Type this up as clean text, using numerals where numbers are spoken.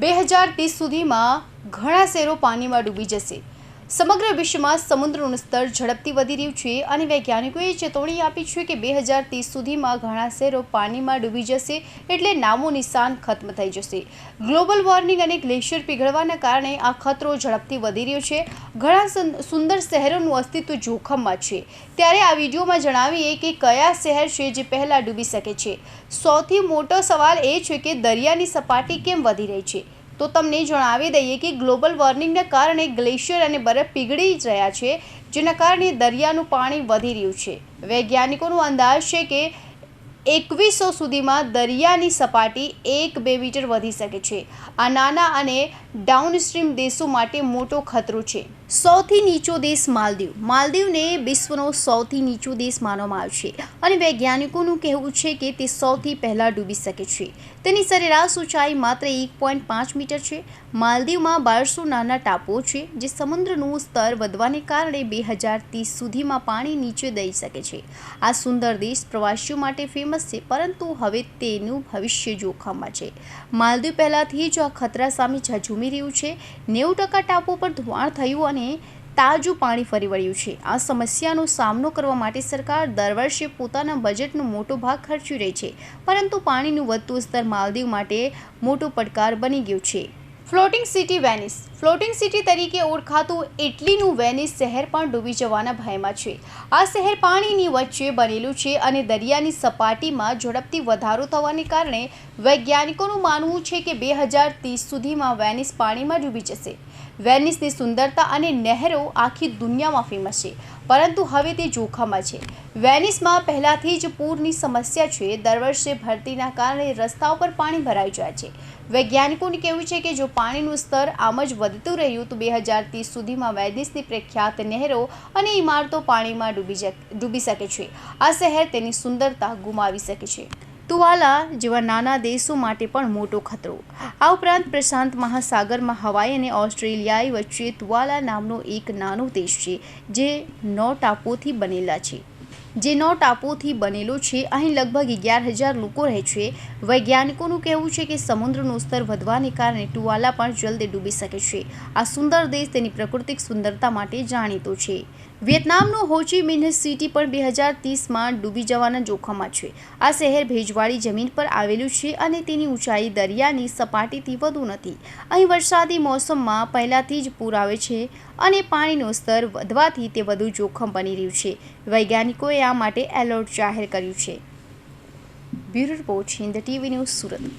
2030 સુધીમાં ઘણા શહેરો પાણીમાં ડૂબી જશે। સમગ્ર વિશ્વમાં સમુદ્રનું સ્તર ઝડપથી વધી રહ્યું છે અને વૈજ્ઞાનિકોએ ચેતવણી આપી છે કે 2030 સુધીમાં ઘણા શહેરો પાણીમાં ડૂબી જશે, એટલે નામો નિશાન ખત્મ થઈ જશે। ગ્લોબલ વોર્મિંગ અને ગ્લેશિયર પીગળવાના કારણે આ ખતરો ઝડપથી વધી રહ્યો છે। ઘણા સુંદર શહેરોનું અસ્તિત્વ જોખમમાં છે। ત્યારે આ વિડીયોમાં જણાવીએ કે કયા શહેર છે જે પહેલાં ડૂબી શકે છે। સૌથી મોટો સવાલ એ છે કે દરિયાની સપાટી કેમ વધી રહી છે। તો તમને જણાવી દઈએ કે ગ્લોબલ વોર્મિંગના કારણે ગ્લેશિયર અને બરફ પીગળી રહ્યા છે, જેના કારણે દરિયાનું પાણી વધી રહ્યું છે। વૈજ્ઞાનિકોનો અંદાજ છે કે 2100 સુધીમાં દરિયાની સપાટી 1-2 મીટર વધી શકે છે। આ નાના અને ડાઉનસ્ટ્રીમ દેશો માટે મોટો ખતરો છે। સૌથી નીચો દેશ માલદીવ। માલદીવને વિશ્વનો સૌથી નીચો દેશ માનવામાં આવે છે અને વૈજ્ઞાનિકોનું કહેવું છે કે તે સૌથી પહેલાં ડૂબી શકે છે। તેની સરેરાશ ઊંચાઈ માત્ર 1.5 મીટર છે। માલદીવમાં 1200 નાના ટાપુઓ છે, જે સમુદ્રનું સ્તર વધવાને કારણે 2030 સુધીમાં પાણી નીચે દઈ શકે છે। આ સુંદર દેશ પ્રવાસીઓ માટે ફેમસ છે, પરંતુ હવે તેનું ભવિષ્ય જોખમમાં છે। માલદીવ પહેલાંથી જ આ ખતરા સામે ઝઝૂમી રહ્યું છે। 90% ટાપુઓ પર ધોવાણ થયું અને તાજું પાણી ફરી વળ્યું છે। આ સમસ્યાનો સામનો કરવા માટે સરકાર દર વર્ષે પોતાના બજેટનો મોટો ભાગ ખર્ચી રહી છે, પરંતુ પાણીનું વધતું સ્તર માલદીવ માટે મોટો પડકાર બની ગયું છે। Floating city Venice. Floating city તરીકે ઓળખાતું ઇટલીનું વેનિસ શહેર પણ ડૂબી જવાના ભયમાં છે। આ શહેર પાણીની વચ્ચે બનેલું છે અને દરિયાની સપાટીમાં ઝડપથી વધારો થવાને કારણે વૈજ્ઞાનિકોનું માનવું છે કે 2030 સુધીમાં વેનિસ પાણીમાં ડૂબી જશે। વેનિસની સુંદરતા અને નહેરો આખી દુનિયામાં ફેમસ છે, પરંતુ હવે તે જોખમમાં છે। વેનિસમાં પહેલાંથી જ પૂરની સમસ્યા છે। દર વર્ષે ભરતીના કારણે રસ્તાઓ પર પાણી ભરાઈ જાય છે। વૈજ્ઞાનિકોનું કહેવું છે કે જો પાણીનું સ્તર આમ જ વધતું રહ્યું તો 2030 સુધીમાં વેનિસની પ્રખ્યાત નહેરો અને ઇમારતો પાણીમાં ડૂબી શકે છે। આ શહેર તેની સુંદરતા ગુમાવી શકે છે। તુવાલા જેવા નાના દેશો માટે પણ મોટો ખતરો। આ ઉપરાંત પ્રશાંત મહાસાગરમાં હવાઈ અને ઓસ્ટ્રેલિયા વચ્ચે તુવાલા નામનો એક નાનો દેશ છે, જે 9 ટાપુઓથી બનેલો છે। અહીં લગભગ 11,000 લોકો રહે છે। વૈજ્ઞાનિકોનું કહેવું છે કે સમુદ્રનું સ્તર વધવાને કારણે તુવાલા પણ જલ્દી ડૂબી શકે છે। આ સુંદર દેશ તેની પ્રાકૃતિક સુંદરતા માટે જાણીતો છે। વિયેતનામનું હો ચી મિન્હ સિટી પણ 2030માં ડૂબી જવાના જોખમમાં છે। આ શહેર ભેજવાળી જમીન પર આવેલું છે અને તેની ઊંચાઈ દરિયાની સપાટીથી વધુ નથી। અહીં વરસાદી મોસમમાં પહેલાંથી જ પૂર આવે છે અને પાણીનું સ્તર વધવાથી તે વધુ જોખમ બની રહ્યું છે। વૈજ્ઞાનિકોએ આ માટે એલર્ટ જાહેર કર્યું છે। Bureau report, Hind TV news, Surat.